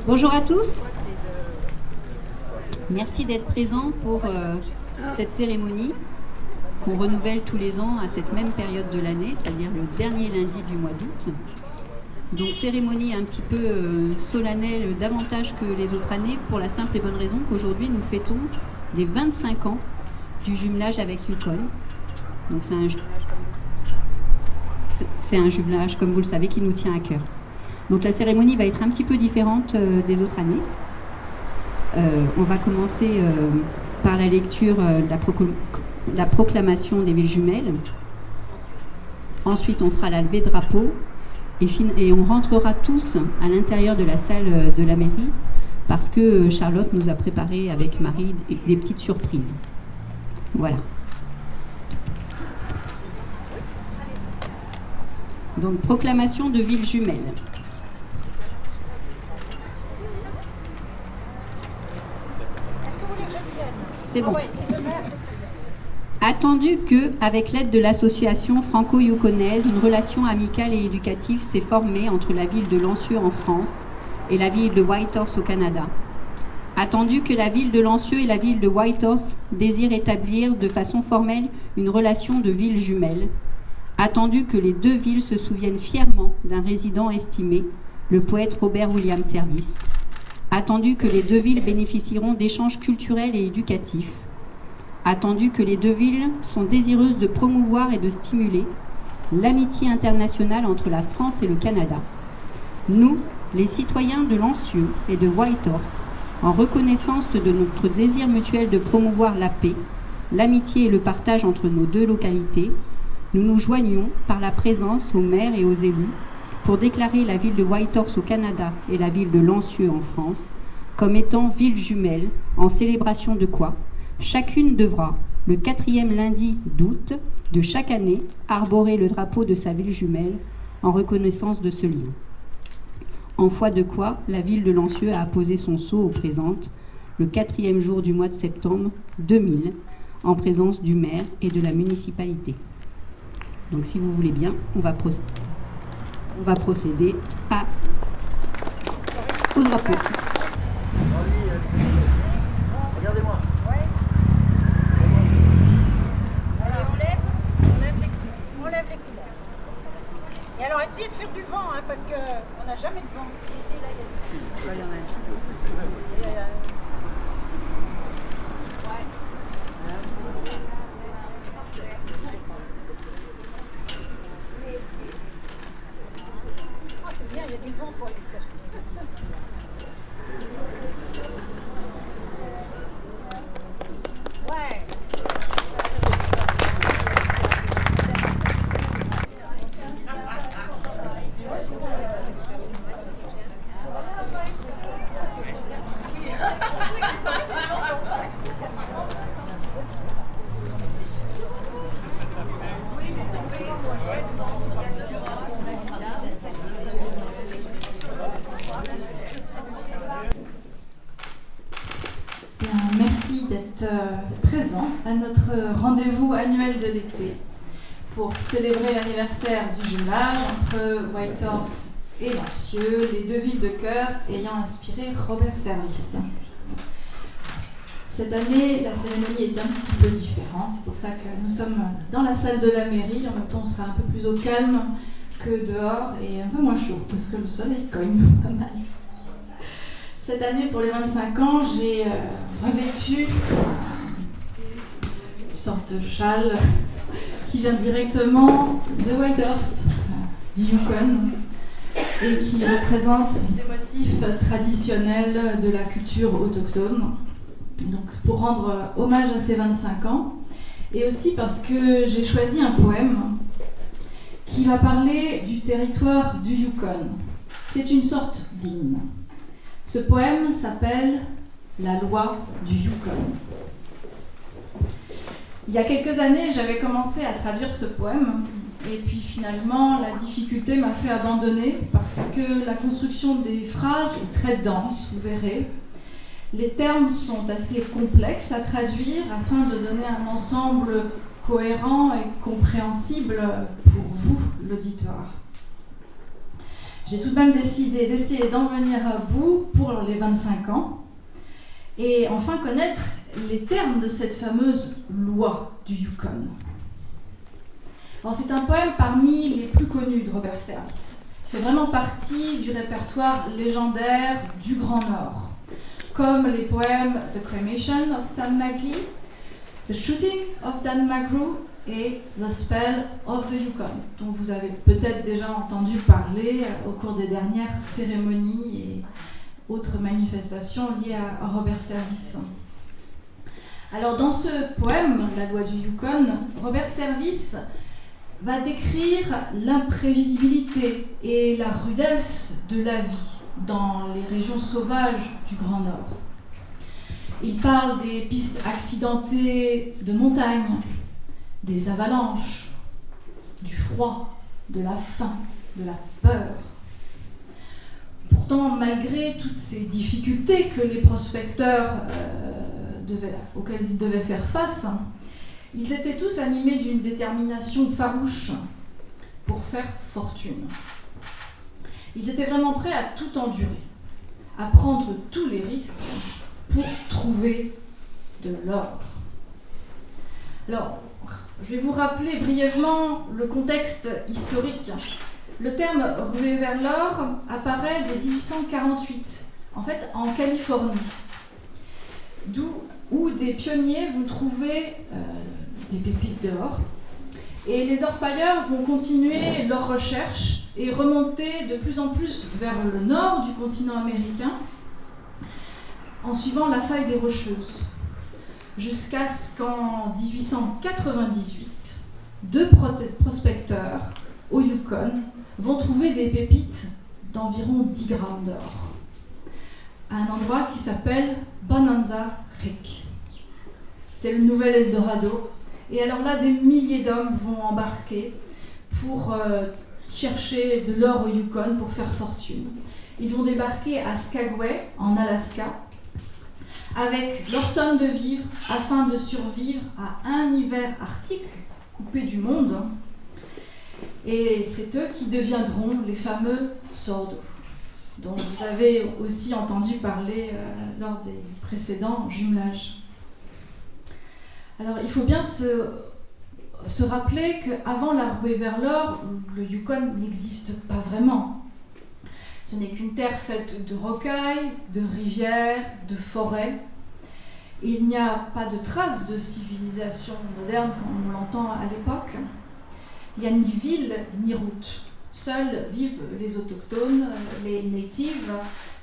Bonjour à tous. Merci d'être présents pour cette cérémonie qu'on renouvelle tous les ans à cette même période de l'année, c'est-à-dire le dernier lundi du mois d'août. Donc cérémonie un petit peu solennelle davantage que les autres années pour la simple et bonne raison qu'aujourd'hui nous fêtons les 25 ans du jumelage avec Yukon. Donc c'est un jumelage, comme vous le savez, qui nous tient à cœur. Donc la cérémonie va être un petit peu différente des autres années. On va commencer par la lecture de la proclamation des villes jumelles. Ensuite, on fera la levée de drapeau et on rentrera tous à l'intérieur de la salle de la mairie parce que Charlotte nous a préparé avec Marie des petites surprises. Voilà. Donc, proclamation de villes jumelles. C'est bon. Attendu que, avec l'aide de l'association franco-yukonaise, une relation amicale et éducative s'est formée entre la ville de Lancieux en France et la ville de Whitehorse au Canada. Attendu que la ville de Lancieux et la ville de Whitehorse désirent établir de façon formelle une relation de villes jumelles. Attendu que les deux villes se souviennent fièrement d'un résident estimé, le poète Robert William Service. Attendu que les deux villes bénéficieront d'échanges culturels et éducatifs. Attendu que les deux villes sont désireuses de promouvoir et de stimuler l'amitié internationale entre la France et le Canada. Nous, les citoyens de Lancieux et de Whitehorse, en reconnaissance de notre désir mutuel de promouvoir la paix, l'amitié et le partage entre nos deux localités, nous nous joignons par la présence aux maires et aux élus pour déclarer la ville de Whitehorse au Canada et la ville de Lancieux en France comme étant villes jumelles, en célébration de quoi chacune devra, le 4e lundi d'août de chaque année, arborer le drapeau de sa ville jumelle en reconnaissance de ce lien. En foi de quoi, la ville de Lancieux a apposé son sceau au présent le 4e jour du mois de septembre 2000, en présence du maire et de la municipalité. Donc si vous voulez bien, on va procéder au drapeau. Regardez-moi. On lève les couleurs. Et alors essayez de faire du vent, hein, parce qu'on n'a jamais de vent. Là, il y en a un. C'est bien, il y a du vent pour les faire. Ouais. Merci d'être présent à notre rendez-vous annuel de l'été pour célébrer l'anniversaire du jumelage entre Whitehorse et Lancieux, les deux villes de cœur ayant inspiré Robert Service. Cette année, la cérémonie est un petit peu différente, c'est pour ça que nous sommes dans la salle de la mairie, en même temps on sera un peu plus au calme que dehors et un peu moins chaud parce que le soleil cogne pas mal. Cette année, pour les 25 ans, j'ai revêtu une sorte de châle qui vient directement de Whitehorse, du Yukon, et qui représente des motifs traditionnels de la culture autochtone. Donc, pour rendre hommage à ces 25 ans, et aussi parce que j'ai choisi un poème qui va parler du territoire du Yukon. C'est une sorte d'hymne. Ce poème s'appelle « La loi du Yukon ». Il y a quelques années, j'avais commencé à traduire ce poème et puis finalement, la difficulté m'a fait abandonner parce que la construction des phrases est très dense, vous verrez. Les termes sont assez complexes à traduire afin de donner un ensemble cohérent et compréhensible pour vous, l'auditoire. j'ai tout de même décidé d'essayer d'en venir à bout pour les 25 ans et enfin connaître les termes de cette fameuse loi du Yukon. Alors, c'est un poème parmi les plus connus de Robert Service. Il fait vraiment partie du répertoire légendaire du Grand Nord, comme les poèmes The Cremation of Sam Magee, The Shooting of Dan Magru et The Spell of the Yukon, dont vous avez peut-être déjà entendu parler au cours des dernières cérémonies et autres manifestations liées à Robert Service. Alors dans ce poème, La loi du Yukon, Robert Service va décrire l'imprévisibilité et la rudesse de la vie dans les régions sauvages du Grand Nord. Il parle des pistes accidentées de montagne, des avalanches, du froid, de la faim, de la peur. Pourtant, malgré toutes ces difficultés que les prospecteurs auxquels ils devaient faire face, ils étaient tous animés d'une détermination farouche pour faire fortune. Ils étaient vraiment prêts à tout endurer, à prendre tous les risques pour trouver de l'or. Alors, je vais vous rappeler brièvement le contexte historique. Le terme « ruée vers l'or » apparaît dès 1848, en fait en Californie, où des pionniers vont trouver des pépites d'or. Et les orpailleurs vont continuer leurs recherches et remonter de plus en plus vers le nord du continent américain en suivant la faille des Rocheuses. Jusqu'à ce qu'en 1898, deux prospecteurs au Yukon vont trouver des pépites d'environ 10 grammes d'or à un endroit qui s'appelle Bonanza Creek. C'est le nouvel Eldorado. Et alors là, des milliers d'hommes vont embarquer pour chercher de l'or au Yukon pour faire fortune. Ils vont débarquer à Skagway, en Alaska, avec leurs tonnes de vivres afin de survivre à un hiver arctique coupé du monde. Et c'est eux qui deviendront les fameux sordos, dont vous avez aussi entendu parler lors des précédents jumelages. Alors il faut bien se rappeler qu'avant la ruée vers l'or, le Yukon n'existe pas vraiment. Ce n'est qu'une terre faite de rocailles, de rivières, de forêts. Il n'y a pas de traces de civilisation moderne comme on l'entend à l'époque. Il n'y a ni ville ni route. Seuls vivent les autochtones, les natives,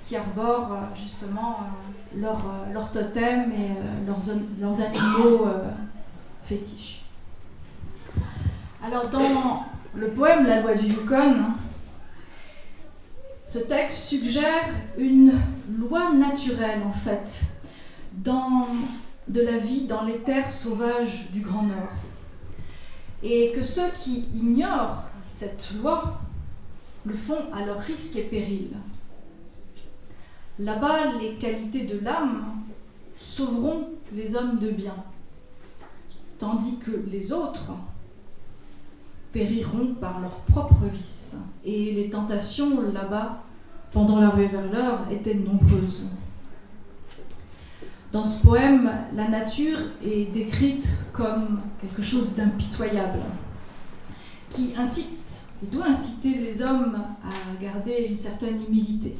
qui arborent justement leurs totems et leurs animaux fétiches. Alors dans le poème La loi du Yukon, ce texte suggère une loi naturelle en fait de la vie dans les terres sauvages du Grand Nord. Et que ceux qui ignorent cette loi le font à leur risque et péril. Là-bas, les qualités de l'âme sauveront les hommes de bien, tandis que les autres périront par leurs propres vices. Et les tentations là-bas, pendant la ruée vers l'or, étaient nombreuses. Dans ce poème, la nature est décrite comme quelque chose d'impitoyable, qui incite et doit inciter les hommes à garder une certaine humilité.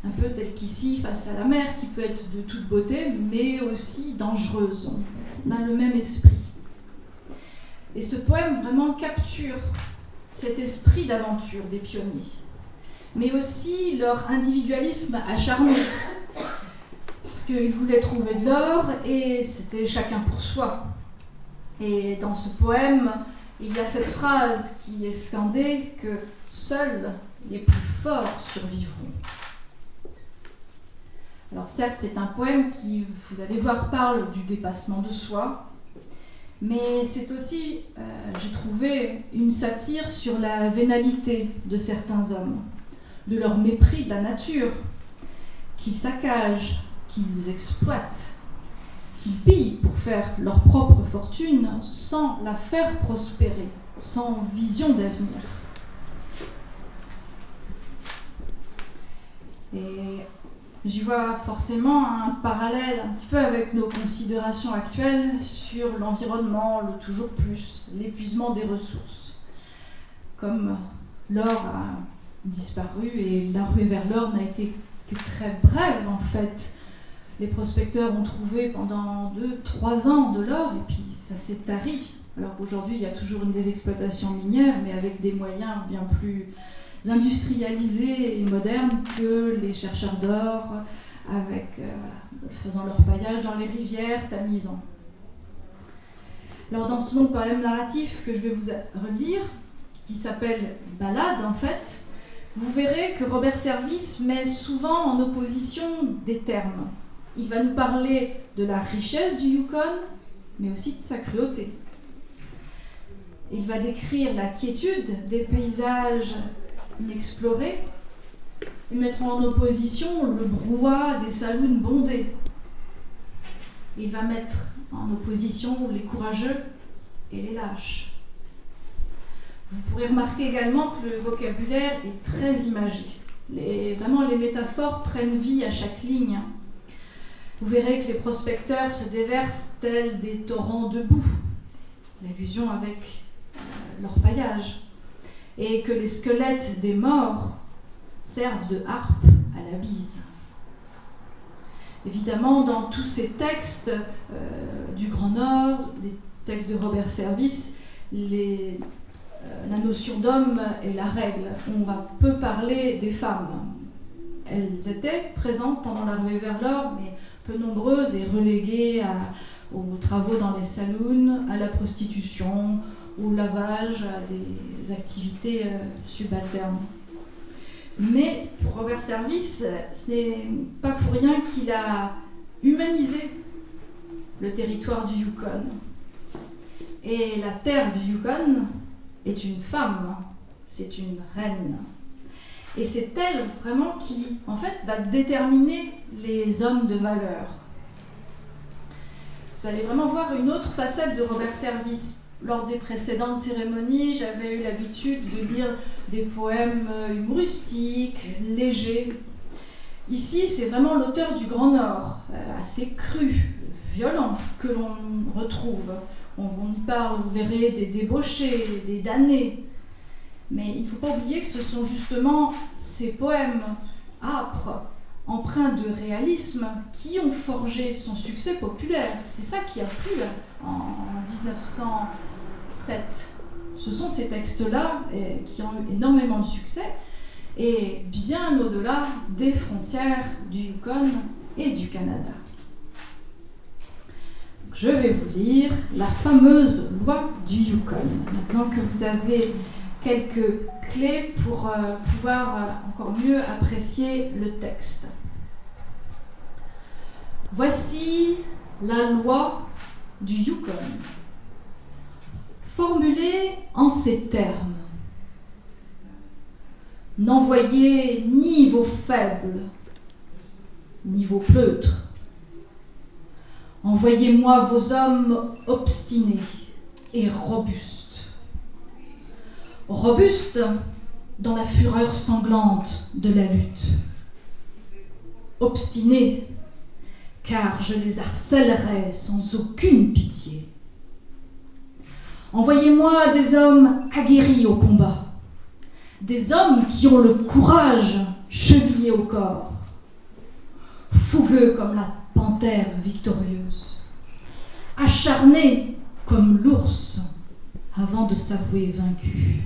Un peu tel qu'ici, face à la mer, qui peut être de toute beauté, mais aussi dangereuse. On a le même esprit. Et ce poème vraiment capture cet esprit d'aventure des pionniers, mais aussi leur individualisme acharné, parce qu'ils voulaient trouver de l'or et c'était chacun pour soi. Et dans ce poème, il y a cette phrase qui est scandée que seuls les plus forts survivront. Alors certes, c'est un poème qui, vous allez voir, parle du dépassement de soi, mais c'est aussi, j'ai trouvé, une satire sur la vénalité de certains hommes, de leur mépris de la nature, qu'ils saccagent, qu'ils exploitent, qu'ils pillent pour faire leur propre fortune sans la faire prospérer, sans vision d'avenir. Et j'y vois forcément un parallèle un petit peu avec nos considérations actuelles sur l'environnement, le toujours plus, l'épuisement des ressources. Comme l'or a disparu et la ruée vers l'or n'a été que très brève en fait. Les prospecteurs ont trouvé pendant 2-3 ans de l'or et puis ça s'est tari. Alors qu'aujourd'hui il y a toujours une des exploitations minières mais avec des moyens bien plus industrialisés et modernes que les chercheurs d'or, faisant leur paillage dans les rivières, tamisant. Alors dans ce long poème narratif que je vais vous relire, qui s'appelle Ballade en fait, vous verrez que Robert Service met souvent en opposition des termes. Il va nous parler de la richesse du Yukon, mais aussi de sa cruauté. Il va décrire la quiétude des paysages inexplorés et mettre en opposition le brouhaha des saloons bondés. Il va mettre en opposition les courageux et les lâches. Vous pourrez remarquer également que le vocabulaire est très imagé. Vraiment, les métaphores prennent vie à chaque ligne. Vous verrez que les prospecteurs se déversent tels des torrents de boue, l'allusion avec leur paillage, et que les squelettes des morts servent de harpe à la bise. Évidemment, dans tous ces textes du Grand Nord, les textes de Robert Service, la notion d'homme est la règle. On va peu parler des femmes. Elles étaient présentes pendant la ruée vers l'or, mais peu nombreuses et reléguées aux travaux dans les saloons, à la prostitution, au lavage, à des activités subalternes. Mais pour Robert Service, ce n'est pas pour rien qu'il a humanisé le territoire du Yukon. Et la terre du Yukon est une femme, c'est une reine. Et c'est elle vraiment qui, en fait, va déterminer les hommes de valeur. Vous allez vraiment voir une autre facette de Robert Service. Lors des précédentes cérémonies, j'avais eu l'habitude de lire des poèmes humoristiques, légers. Ici, c'est vraiment l'auteur du Grand Nord, assez cru, violent, que l'on retrouve. On y parle, vous verrez, des débauchés, des damnés. Mais il ne faut pas oublier que ce sont justement ces poèmes âpres, empreints de réalisme, qui ont forgé son succès populaire. C'est ça qui a plu en 1907. Ce sont ces textes-là qui ont eu énormément de succès, et bien au-delà des frontières du Yukon et du Canada. Je vais vous lire la fameuse loi du Yukon. Maintenant que vous avez quelques clés pour pouvoir encore mieux apprécier le texte. Voici la loi du Yukon, formulée en ces termes. N'envoyez ni vos faibles, ni vos pleutres. Envoyez-moi vos hommes obstinés et robustes. Robustes dans la fureur sanglante de la lutte. Obstinés, car je les harcèlerai sans aucune pitié. Envoyez-moi des hommes aguerris au combat, des hommes qui ont le courage chevillé au corps, fougueux comme la panthère victorieuse, acharnés comme l'ours avant de s'avouer vaincu.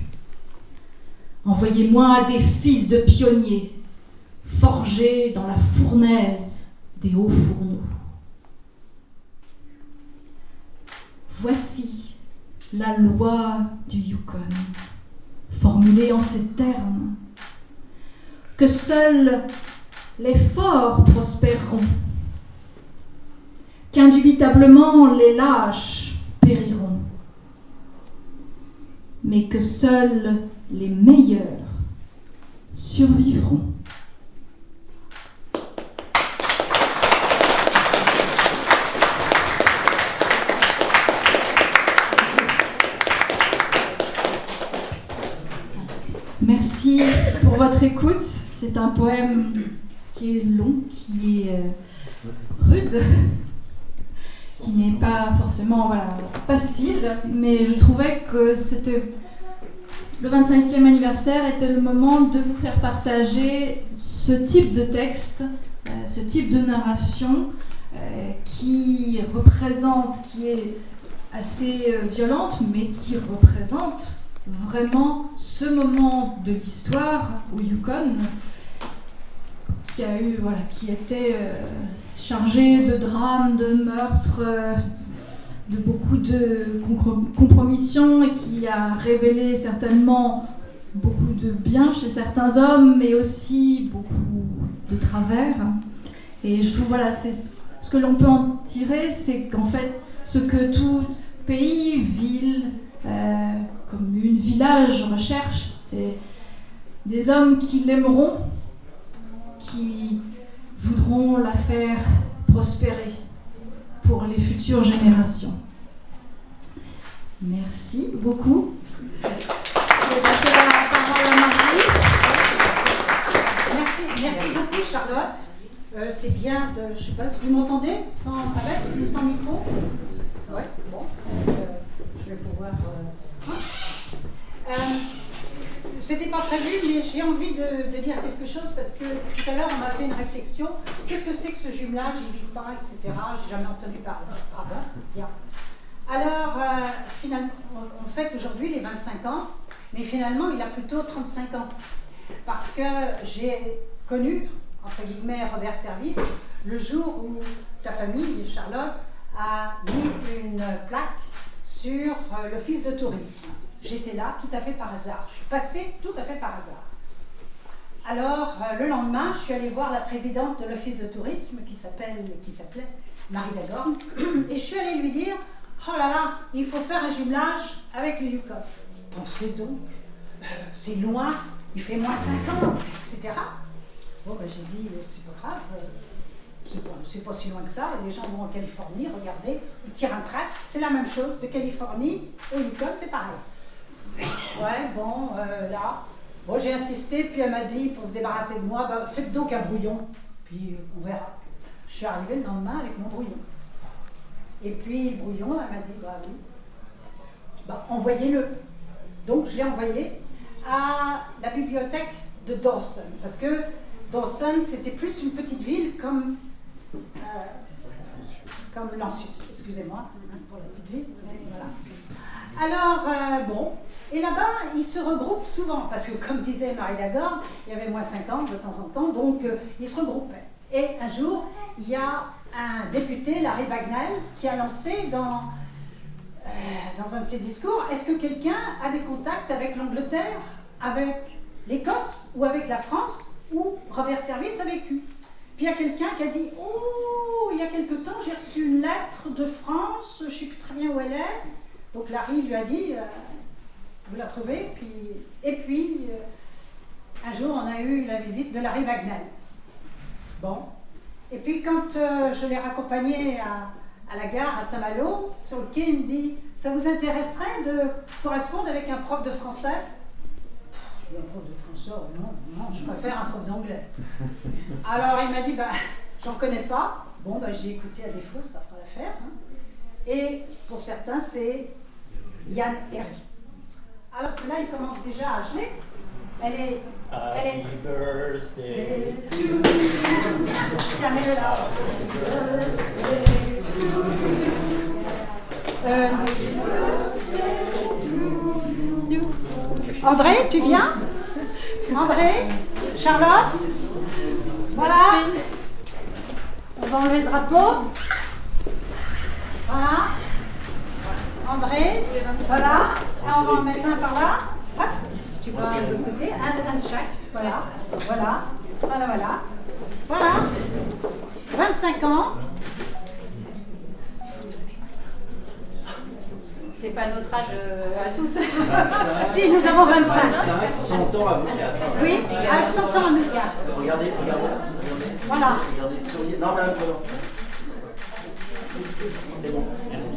Envoyez-moi des fils de pionniers, forgés dans la fournaise des hauts fourneaux. Voici la loi du Yukon, formulée en ces termes, que seuls les forts prospéreront, qu'indubitablement les lâches périront, mais que seuls les meilleurs survivront. Merci pour votre écoute. C'est un poème qui est long, qui est rude, qui n'est pas forcément facile, mais je trouvais que c'était le 25e anniversaire était le moment de vous faire partager ce type de texte, ce type de narration qui est assez violente, mais qui représente vraiment ce moment de l'histoire au Yukon qui était chargé de drames, de meurtres, de beaucoup de compromissions et qui a révélé certainement beaucoup de bien chez certains hommes, mais aussi beaucoup de travers. Et je trouve, c'est ce que l'on peut en tirer, c'est qu'en fait, ce que tout pays, ville, commune, village recherche, c'est des hommes qui l'aimeront, qui voudront la faire prospérer pour les futures générations. Merci beaucoup. Je vais passer la parole à Marie. Merci beaucoup, Charlotte. C'est bien de... Je ne sais pas si vous m'entendez, avec ou sans micro. Oui, bon. Je vais pouvoir... C'était pas prévu, mais j'ai envie de dire quelque chose parce que tout à l'heure on m'a fait une réflexion. Qu'est-ce que c'est que ce jumelage, Ivicpa, etc. J'ai jamais entendu parler. Ah ben, bien. Alors, finalement, on fête aujourd'hui les 25 ans, mais finalement il a plutôt 35 ans. Parce que j'ai connu, entre guillemets, Robert Service, le jour où ta famille, Charlotte, a mis une plaque sur l'office de tourisme. J'étais là tout à fait par hasard. Je suis passée tout à fait par hasard. Alors, le lendemain, je suis allée voir la présidente de l'office de tourisme qui s'appelait Marie Dagorn, et je suis allée lui dire « Oh là là, il faut faire un jumelage avec le Yukon. » Pensez donc, c'est loin, il fait moins 50, etc. Bon, ben, j'ai dit « C'est pas grave, c'est pas si loin que ça, les gens vont en Californie, regardez, ils tirent un trait, c'est la même chose, de Californie au Yukon, c'est pareil. » Ouais, bon, là, bon, j'ai insisté, puis elle m'a dit, pour se débarrasser de moi, bah, faites donc un brouillon, puis on verra. Je suis arrivée le lendemain avec mon brouillon. Et puis, le brouillon, elle m'a dit, bah oui, bah, envoyez-le. Donc, je l'ai envoyé à la bibliothèque de Dawson, parce que Dawson, c'était plus une petite ville comme Lancieux, excusez-moi, pour la petite ville, mais voilà. Alors, bon, et là-bas, ils se regroupent souvent, parce que comme disait Marie Dagorn, il y avait moins 50 de temps en temps, donc ils se regroupaient. Et un jour, il y a un député, Larry Bagnall, qui a lancé dans un de ses discours, est-ce que quelqu'un a des contacts avec l'Angleterre, avec l'Écosse, ou avec la France, où Robert Service a vécu? Puis il y a quelqu'un qui a dit, oh, il y a quelque temps, j'ai reçu une lettre de France, je ne sais plus très bien où elle est. Donc Larry lui a dit, vous la trouvez? Et puis, un jour, on a eu la visite de Larry Bagnall. Bon. Et puis, quand je l'ai raccompagné à la gare à Saint-Malo, sur le quai, il me dit, ça vous intéresserait de correspondre avec un prof de français? Je dis, un prof de français? Non, je préfère un prof d'anglais. Alors, il m'a dit, bah, j'en connais pas. Bon, bah, j'ai écouté à défaut, ça fera l'affaire. Hein. Et pour certains, c'est Yann Herry. Alors là, il commence déjà à geler. Elle est... Happy birthday to you. Tiens, mets-le là. André, tu viens? André? Charlotte? Voilà. On va enlever le drapeau. Voilà. André, voilà. On va en mettre un par là. Hop. Tu vas de l'autre côté, un de chaque. Voilà. Voilà. Voilà, voilà. Voilà. 25 ans. C'est pas notre âge à tous. 25, Si, nous avons 25. 25, 100 ans à vous quatre. Oui, à 100 ans à nous quatre. Regardez. Voilà. Regardez, souriez. Non, là, c'est bon, merci.